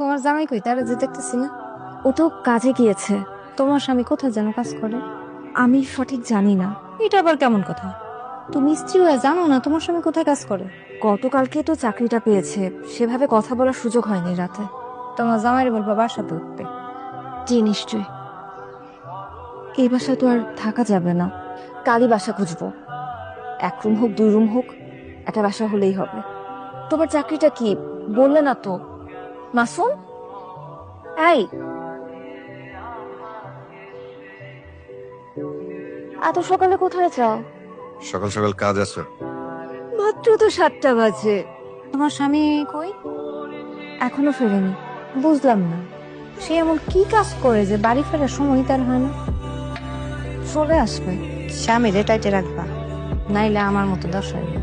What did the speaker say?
তোমার জামাই কই? তারা যে দেখতেছি না। ও তো কাজে গিয়েছে। তোমার স্বামী কোথায় যেন কাজ করে? আমি সঠিক জানি না। এটা আবার কেমন কথা? তুমি স্ত্রী হয়ে জানো না তোমার স্বামী কোথায় কাজ করে? গতকালকে তো চাকরিটা পেয়েছে, সেভাবে কথা বলার সুযোগ হয়নি রাতে। তোমার জামাইরে বলবা বাসাতে উঠতে। জি নিশ্চয়ই। এই বাসায় তো আর থাকা যাবে না, কালই বাসা খুঁজবো। 1 রুম হোক 2 রুম হোক, একটা বাসা হলেই হবে। তোমার চাকরিটা কি বললে না তো? মাসুম, এই এত সকালে কোথায় যাও? সকাল সকাল কাজ আছে। মাত্র তো 7টা বাজে। তোমার স্বামী কই? এখনো ফেরেনি। বুঝলাম না, সে এমন কি কাজ করে যে বাড়ি ফেরার সময় তার হয় না? চলে আসবে। স্বামী রেটাইটে রাখবা, নাইলে আমার মতো দশা হইবে।